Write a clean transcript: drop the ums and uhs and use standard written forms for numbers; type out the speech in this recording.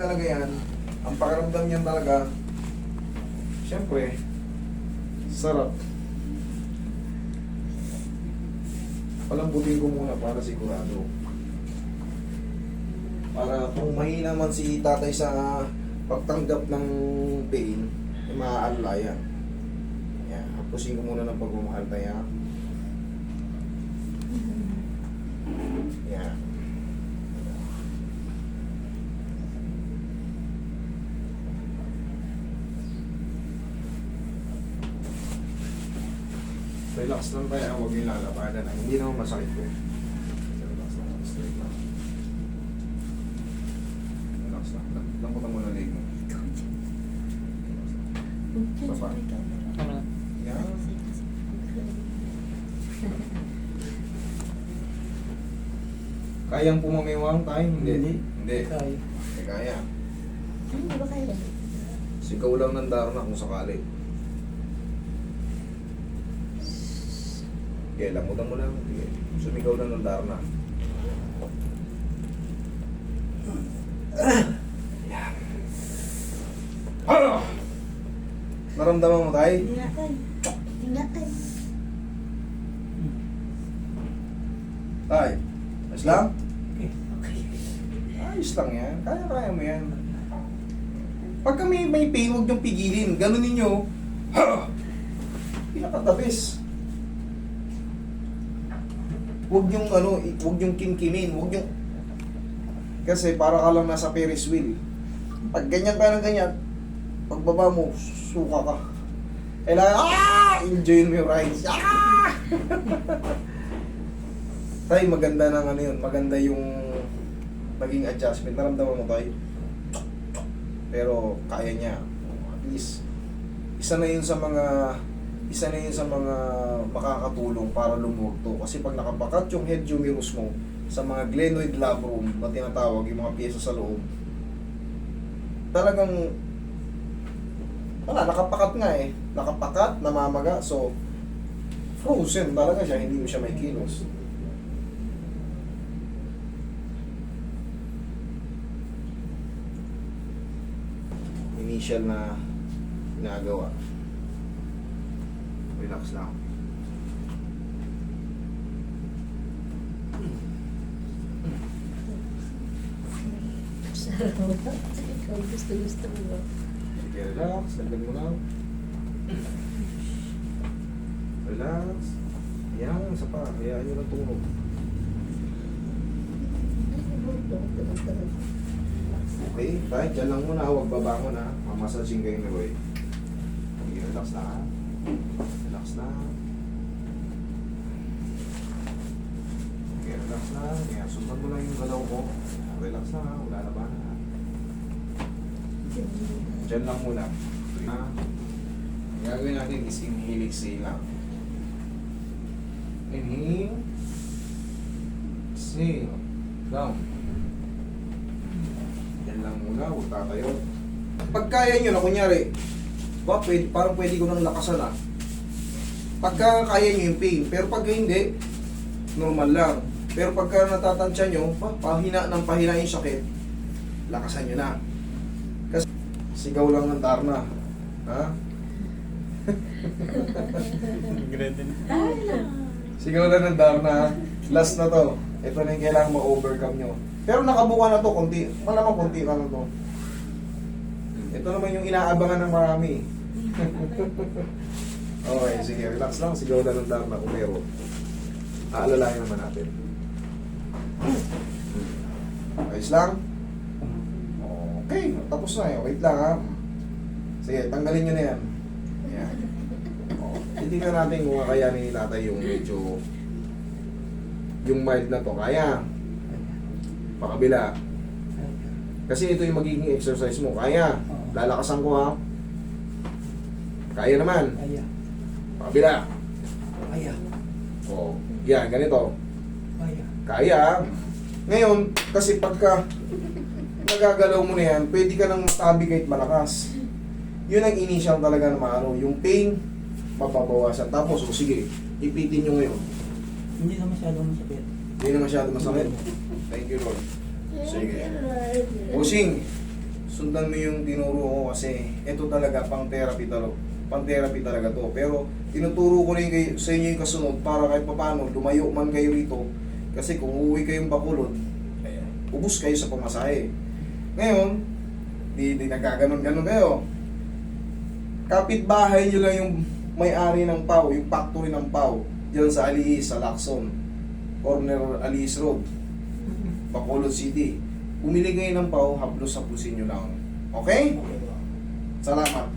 talaga yan. Ang pakiramdam niyan talaga, siyempre, sarap. Palambutin ko muna para sigurado. Para kung mahina man si tatay sa pagtanggap ng pain, ay maaalala yan. Yan, hapusin ko muna ng pagmamahal tayo. Yan. Relax lang tayo, huwag yung lalabanan. Hindi naman masakit ko. Relax lang, straight lang. Relax lang. Lamputan mo na leg mo. Baba. Yan. Kayang pumamiwang tayo? Hindi. Hindi. Kaya. Hindi kaya. Hindi ba kaya? Sigaw lang ng Dharma kung sakali. Okay, lamutan mo lang. Okay. Sumigaw lang ng Dharma. Yan. Naramdaman mo tayo? Hindi nga tayo. Hindi nga tayo. Tay, ayos lang? Okay. Ayos lang yan. Kaya-kaya mo yan. Pagka may pain, huwag niyong pigilin. Ganun ninyo. Pinaka-the-best. Huwag niyong huwag niyong kimkimin. Huwag niyong... Kasi para ka lang nasa Ferris wheel. Pag ganyan ka ng ganyan, pagbaba mo, suka ka. Kailangan, enjoy mo yung rides. Tay, maganda ng yun. Maganda yung naging adjustment. Naramdaman mo tayo. Pero kaya niya. At least, isa na yun sa mga makakatulong para lumuwag to. Kasi pag nakapakat yung head humerus mo sa mga glenoid labrum na tinatawag, yung mga pyesa sa loob, talagang wala, nakapakat nga eh. Nakapakat, namamaga. So, frozen talaga siya. Hindi mo siya may kilos. Initial na ginagawa. Relax lang. Sarap mo. Ikaw gusto mo ba? Sige, relax. Lagdag mo lang. Relax. Yan, isa pa. Hayaan nyo ng tunog. Okay, tayo. Diyan lang muna. Huwag babangon ha. Mamasaging kayo ni Roy. Sige, relax na ha. Relax na. Okay, relax na. Kaya sundan mo lang yung galaw ko. Relax na ha. Wala na ba na. Diyan lang muna. Ang gagawin natin is inhale, exhale lang. Inhale. Exhale. Down. Diyan lang muna. Huwag tatayo. Pag kaya nyo na, kunyari, parang pwede ko nang lakasan ah. Pagka kaya nyo yung pain. Pero pag hindi, normal lang. Pero pagka natatansya nyo, pahina ng pahina yung sakit, lakasan nyo na. Kasi sigaw lang ng Dharma. Ha? Sigaw lang ng Dharma. Last na to. Ito na yung kailangan ma-overcome nyo. Pero nakabuka na to, konti. Malamang konti na to. Ito naman yung inaabangan ng marami. Okay, sige, relax lang. Sigaw na ng Dharma kung meron. Aalalayan naman natin. Ayos lang? Okay, tapos na eh. Wait lang ha. Sige, tanggalin nyo na yan. Ayan. Titignan natin kung kakayanin ni tatay yung medyo yung mild na to. Kaya. Pakabila. Kasi ito yung magiging exercise mo. Kaya. Lalakasan ko ha. Kaya naman. Kaya. Pakabila. Kaya. O, yan, ganito. Kaya. Kaya. Ngayon, kasi pagka nagagalaw mo na yan, pwede ka nang matabi kahit malakas. Yun ang initial talaga na maano. Yung pain, mapabawasan. Tapos, o sige, ipitin nyo ngayon. Hindi na masyadong masakit. Hindi na masyado masakit. Thank you, Lord. Sige. Pusing. Sundan mo yung tinuro ko kasi ito talaga pang therapy talaga to. Pero tinuturo ko rin sa inyo yung kasunod para kahit papaano lumayo man kayo rito. Kasi kung uuwi kayong Bacolod, ubus kayo sa pamasahe. Ngayon, di nagkaganon-ganon kayo. Kapitbahay nyo lang yung may-ari ng PAW, yung factory ng PAW, dyan sa Aliis, sa Lacson, corner Aliis Road, Bacolod City. Bumili kayo ng PAW, haplos-haplosin nyo lang. Okay? Okay ba? Salamat.